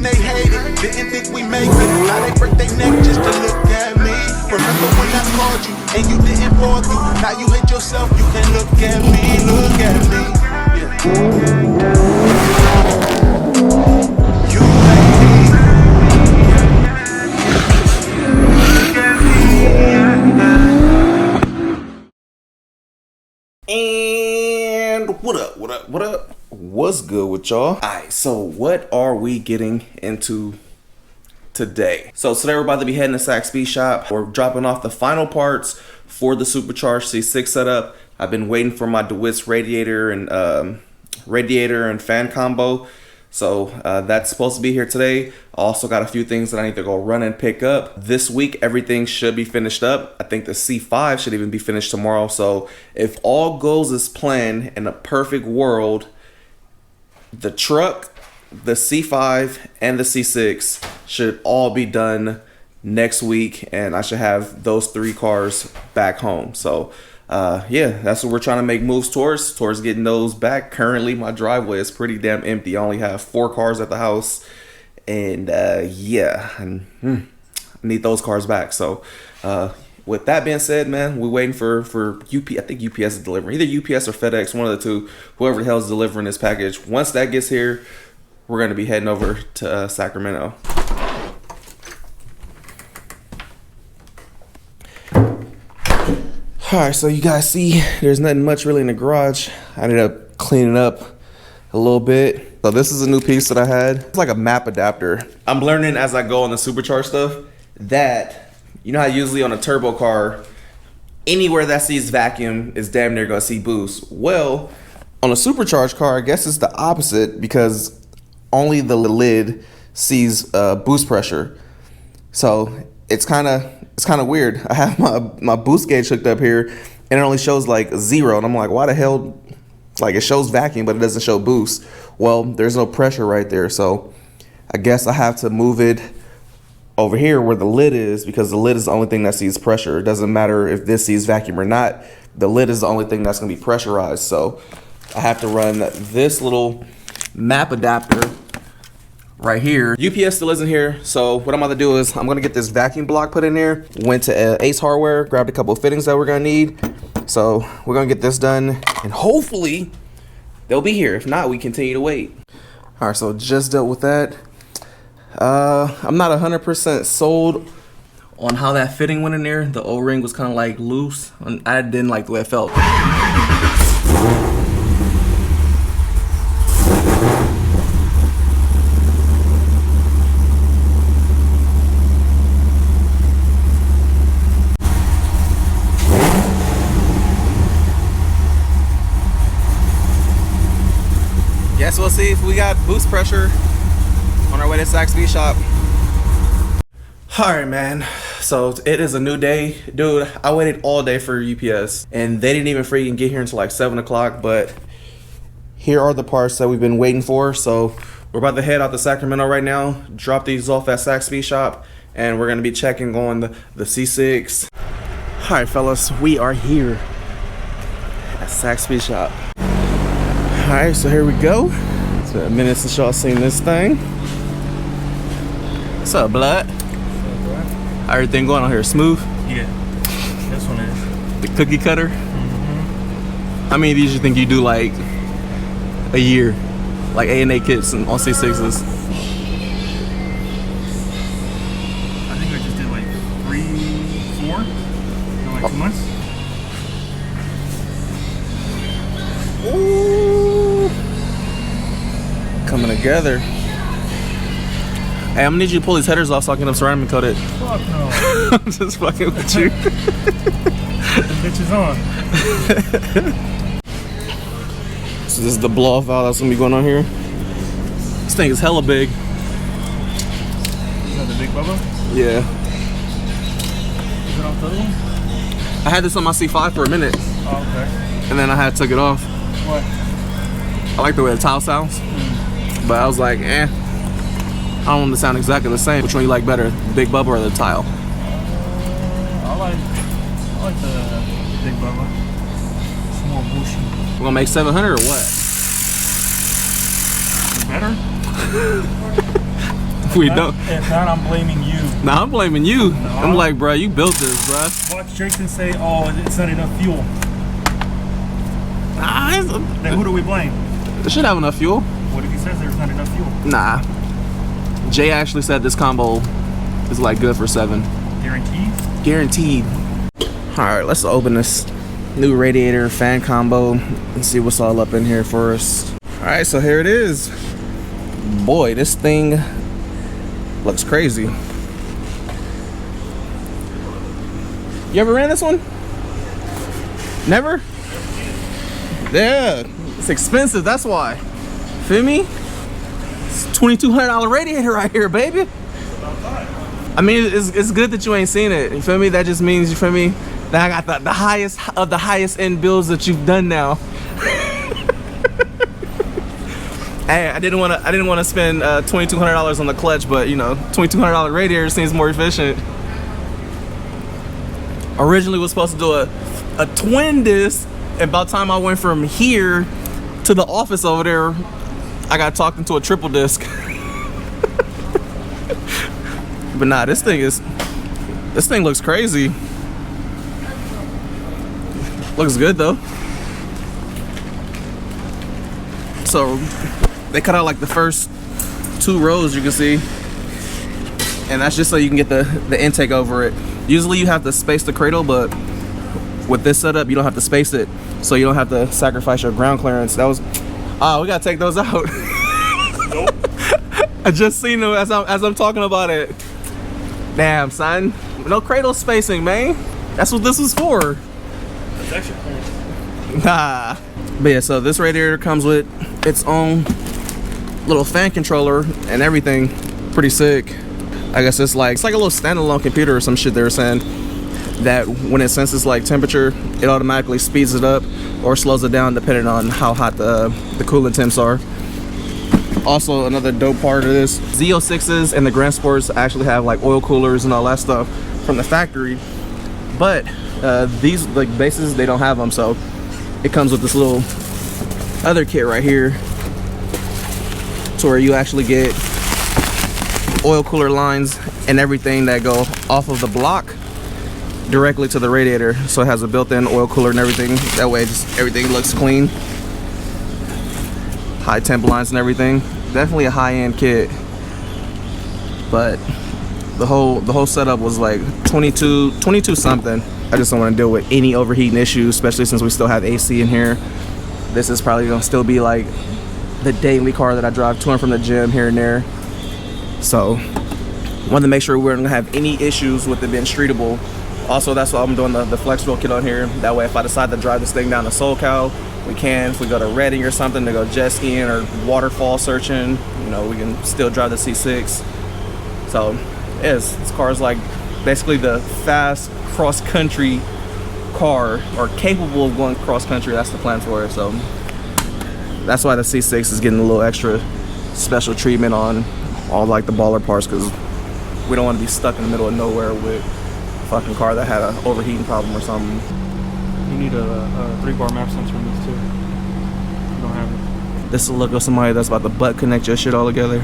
they hated, didn't think we make it. Now they break their neck just to look at me. Remember when I called you and you didn't fall through? Now you hate yourself, you can look at me, look at me. You hate me. And what up, what up, what up? What's good with y'all? Alright, so what are we getting into today? So today we're about to be heading to Sac Speed Shop. We're dropping off the final parts for the Supercharged C6 setup. I've been waiting for my DeWitt's radiator and fan combo. So that's supposed to be here today. I also got a few things that I need to go run and pick up. This week, everything should be finished up. I think the C5 should even be finished tomorrow. So if all goes as planned in a perfect world, the truck, the C5, and the C6 should all be done next week. And I should have those 3 cars back home. So yeah, that's what we're trying to make moves towards getting those back. Currently my driveway is pretty damn empty. I only have 4 cars at the house, and yeah, and I need those cars back. So with that being said, man, we're waiting for UP. I think UPS is delivering, either UPS or FedEx, one of the two, whoever the hell is delivering this package. Once that gets here, we're going to be heading over to Sacramento. Alright, so you guys see there's nothing much really in the garage. I ended up cleaning up a little bit. So this is a new piece that I had. It's like a map adapter. I'm learning as I go on the Supercharged stuff that, you know how usually on a turbo car, anywhere that sees vacuum is damn near gonna see boost. Well, on a Supercharged car, I guess it's the opposite, because only the lid sees boost pressure. So it's kind of weird. I have my boost gauge hooked up here, and it only shows like 0, and I'm like, why the hell? Like, it shows vacuum, but it doesn't show boost. Well, there's no pressure right there, so I guess I have to move it over here where the lid is, because the lid is the only thing that sees pressure. It doesn't matter if this sees vacuum or not. The lid is the only thing that's gonna be pressurized. So I have to run this little map adapter right here. UPS still isn't here, so what I'm about to do is I'm gonna get this vacuum block put in there. Went to Ace Hardware, grabbed a couple of fittings that we're gonna need. So we're gonna get this done, and hopefully they'll be here. If not, we continue to wait. All right, so just dealt with that. I'm not 100% sold on how that fitting went in there. The O-ring was kind of like loose, and I didn't like the way it felt. Guess we'll see if we got boost pressure on our way to Sac Speed Shop. Alright, man, so it is a new day. Dude, I waited all day for UPS, and they didn't even freaking get here until like 7 o'clock, but here are the parts that we've been waiting for. So we're about to head out to Sacramento right now, drop these off at Sac Speed Shop, and we're gonna be checking on the C6. Alright, fellas, we are here at Sac Speed Shop. Alright, so here we go. It's been a minute since y'all seen this thing. What's up, blood? What's up, bro? How everything going on here? Smooth? Yeah, this one is. The cookie cutter? Mm-hmm. How many of these you think you do like a year? Like A&A kits on C6s? I think I just did like 3, 4 in like 2 months. Ooh. Coming together. Hey, I'm gonna need you to pull these headers off so I can ceramic coat it. Fuck no. I'm just fucking with you. The bitch is on. So this is the blow off valve that's gonna be going on here. This thing is hella big. Is that the big bubba? Yeah. Is it off the other one? I had this on my C5 for a minute, Oh, okay. and then I took it off. What? I like the way the tile sounds, but I was like, I don't want them to sound exactly the same. Which one you like better, big bubba or the tile? I like the big bubba. It's more bushy. We're gonna make 700 or what? Better? We don't. If not, I'm blaming you. Nah, I'm blaming you. No. I'm like, bro, you built this, bro. Watch Jason say, "Oh, it's not enough fuel." Nah, Then who do we blame? it should have enough fuel. What if he says there's not enough fuel? Nah. Jay actually said this combo is like good for 7. Guaranteed? Guaranteed. All right, let's open this new radiator fan combo and see what's all up in here for us. All right, so here it is. Boy, this thing looks crazy. You ever ran this one? Never? Yeah, it's expensive, that's why. Feel me? It's $2,200 radiator right here, baby. I mean, it's good that you ain't seen it. You feel me? That just means, you feel me, that I got the highest of the highest end builds that you've done now. Hey, I didn't want to spend $2,200 on the clutch, but you know, $2,200 radiator seems more efficient. Originally was supposed to do a twin disc, and by the time I went from here to the office over there, I got talked into a triple disc. But nah, this thing looks crazy. Looks good though. So they cut out like the first 2 rows, you can see, and that's just so you can get the intake over it. Usually you have to space the cradle, but with this setup you don't have to space it, so you don't have to sacrifice your ground clearance. That was, we gotta take those out. Nope. I just seen them as I'm talking about it. Damn, son, no cradle spacing, man. That's what this was for. That's extra clearance. Nah. But yeah, so this radiator comes with its own little fan controller and everything. Pretty sick. I guess it's like a little standalone computer or some shit they were saying, that when it senses like temperature, it automatically speeds it up or slows it down depending on how hot the coolant temps are. Also, another dope part of this, Z06s and the Grand Sports actually have like oil coolers and all that stuff from the factory, but these like bases, they don't have them, so it comes with this little other kit right here to where you actually get oil cooler lines and everything that go off of the block directly to the radiator. So it has a built-in oil cooler and everything. That way just everything looks clean. High temp lines and everything. Definitely a high-end kit, but the whole setup was like 22 something. I just don't want to deal with any overheating issues, especially since we still have AC in here. This is probably gonna still be like the daily car that I drive to and from the gym here and there. So wanted to make sure we weren't gonna have any issues with it being streetable. Also, that's why I'm doing the flex wheel kit on here. That way if I decide to drive this thing down to SoCal, we can. If we go to Reading or something to go jet skiing or waterfall searching, you know, we can still drive the C6. So this car is like basically the fast cross-country car, or capable of going cross-country. That's the plan for it. So that's why the C6 is getting a little extra special treatment on all like the baller parts, because we don't want to be stuck in the middle of nowhere with a fucking car that had an overheating problem or something. You need a 3-bar map sensor in this too. You don't have it. This is the look of somebody that's about to butt connect your shit all together.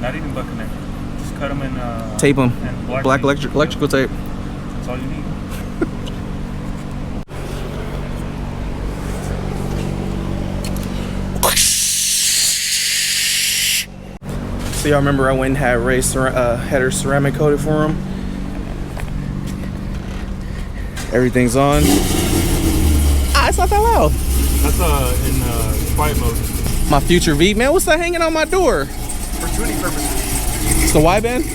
Not even butt connect. Just cut them in. Tape them. And Black electrical tape. That's all you need. So y'all remember I went and had Ray header ceramic coated for him. Everything's on. It's not that loud. That's in quiet mode. My future V, man, what's that hanging on my door? For tuning purposes. It's the Y-band?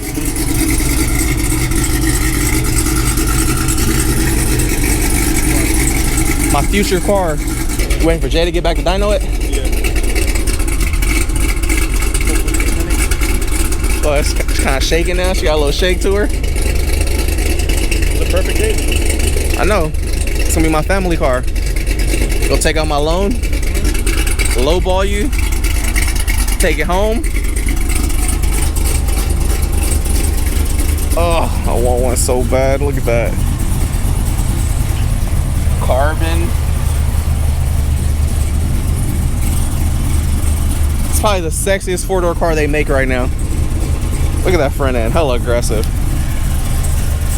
My future car. You waiting for Jay to get back to dyno it? Oh, it's kind of shaking now. She got a little shake to her. It's a perfect day. I know. It's gonna be my family car. Go take out my loan, lowball you, take it home. Oh, I want one so bad. Look at that. Carbon. It's probably the sexiest 4-door car they make right now. Look at that front end, hella aggressive.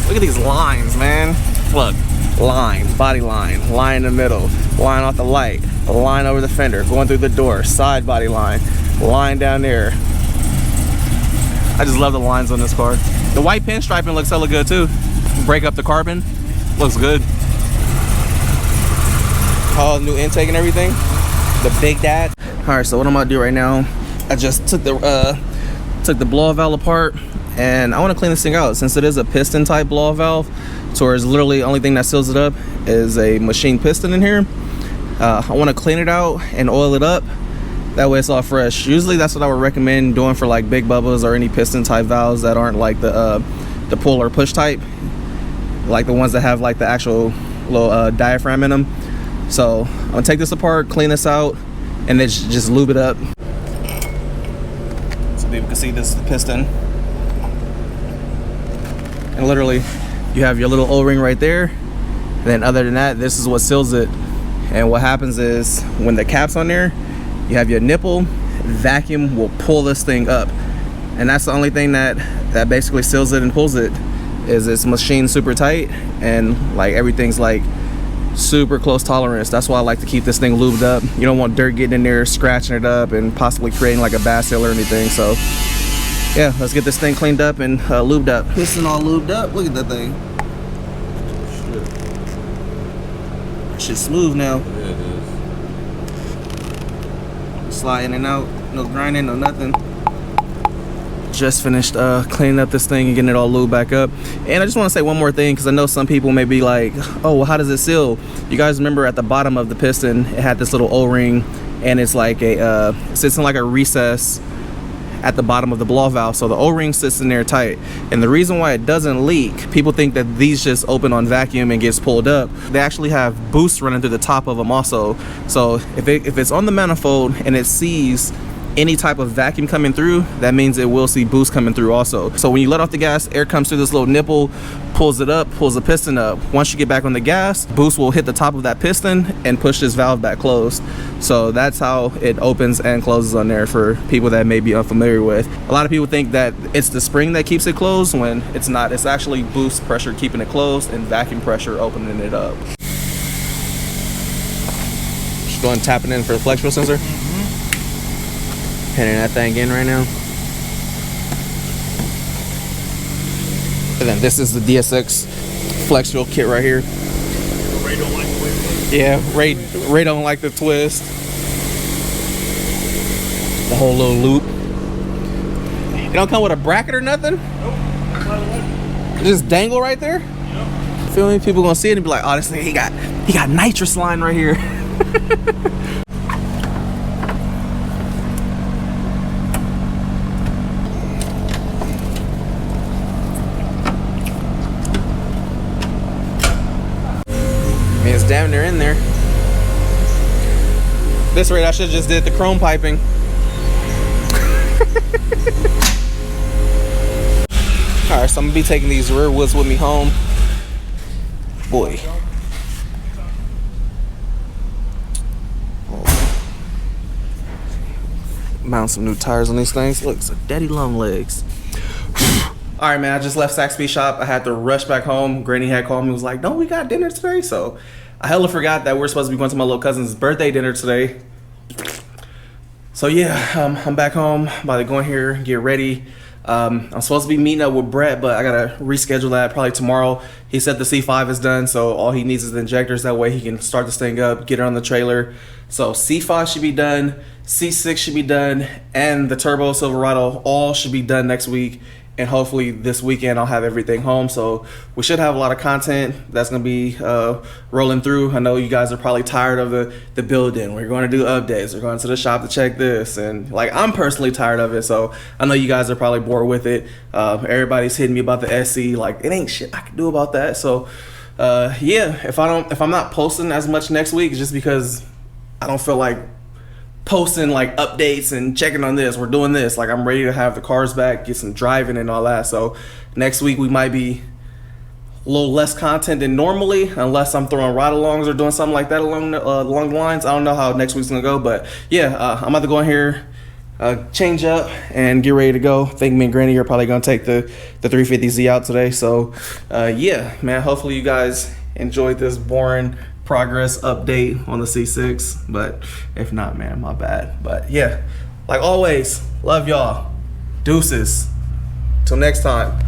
Look at these lines, man. Look, line, body line, line in the middle, line off the light, a line over the fender, going through the door, side body line, line down there. I just love the lines on this car. The white pinstriping looks hella good too. Break up the carbon, looks good. All new intake and everything. The Big Dad. All right, so what I'm gonna do right now, I just took the blow valve apart, and I want to clean this thing out since it is a piston type blow valve. So it's literally the only thing that seals it up is a machine piston in here. I want to clean it out and oil it up. That way it's all fresh. Usually that's what I would recommend doing for like big bubbles or any piston type valves that aren't like the pull or push type, like the ones that have like the actual little diaphragm in them. So I'm gonna take this apart, clean this out, and then just lube it up. So people can see this is the piston. And literally, you have your little O-ring right there. And then other than that, this is what seals it. And what happens is when the cap's on there, you have your nipple, vacuum will pull this thing up. And that's the only thing that basically seals it and pulls it, is it's machine super tight, and like everything's like super close tolerance. That's why I like to keep this thing lubed up. You don't want dirt getting in there, scratching it up, and possibly creating like a bass seal or anything. So yeah, let's get this thing cleaned up and lubed up. Piston all lubed up. Look at that thing. Shit's smooth now. Yeah, it is. Slide in and out, no grinding, no nothing. Just finished cleaning up this thing and getting it all lubed back up. And I just want to say one more thing, because I know some people may be like, oh, well, how does it seal? You guys remember at the bottom of the piston, it had this little O-ring, and it's like it sits in like a recess at the bottom of the blow valve, so the O-ring sits in there tight. And the reason why it doesn't leak, people think that these just open on vacuum and gets pulled up. They actually have boosts running through the top of them also. So if it's on the manifold and it sees any type of vacuum coming through, that means it will see boost coming through also. So when you let off the gas, air comes through this little nipple, pulls it up, pulls the piston up. Once you get back on the gas, boost will hit the top of that piston and push this valve back closed. So that's how it opens and closes on there, for people that may be unfamiliar with. A lot of people think that it's the spring that keeps it closed, when it's not. It's actually boost pressure keeping it closed and vacuum pressure opening it up. Just go and tap it in for the flex fuel sensor. Pinning that thing in right now. And then this is the DSX flex fuel kit right here. Ray don't like the twist. Yeah, Ray don't like the twist. The whole little loop. It don't come with a bracket or nothing? Nope. It just dangle right there? Yep. Feel me? People gonna see it and be like, oh, this thing, he got nitrous line right here. It's damn near in there. This rate, I should have just did the chrome piping. Alright, so I'm gonna be taking these rear wheels with me home. Boy. Mount some new tires on these things. Look, so daddy long legs. All right, man, I just left Saxby shop. I had to rush back home. Granny had called me, was like, no, we got dinner today. So I hella forgot that we're supposed to be going to my little cousin's birthday dinner today. So yeah, I'm back home. About to go in here, get ready. I'm supposed to be meeting up with Brett, but I gotta reschedule that probably tomorrow. He said the C5 is done, so all he needs is the injectors. That way he can start this thing up, get it on the trailer. So C5 should be done, C6 should be done, and the Turbo Silverado all should be done next week. And hopefully this weekend I'll have everything home. So we should have a lot of content that's gonna be rolling through. I know you guys are probably tired of the building. We're going to do updates. We're going to the shop to check this. And like, I'm personally tired of it. So I know you guys are probably bored with it. Everybody's hitting me about the SC. Like, it ain't shit I can do about that. So yeah, if I'm not posting as much next week, it's just because I don't feel like posting like updates and checking on this. We're doing this. Like, I'm ready to have the cars back, get some driving and all that. So next week we might be a little less content than normally, unless I'm throwing ride-alongs or doing something like that along the lines. I don't know how next week's gonna go, but yeah, I'm about to go in here, change up and get ready to go. I think me and Granny are probably gonna take the 350Z out today. So yeah, man, hopefully you guys enjoyed this boring progress update on the C6. But if not, man, my bad. But yeah, like always, love y'all. Deuces. Till next time.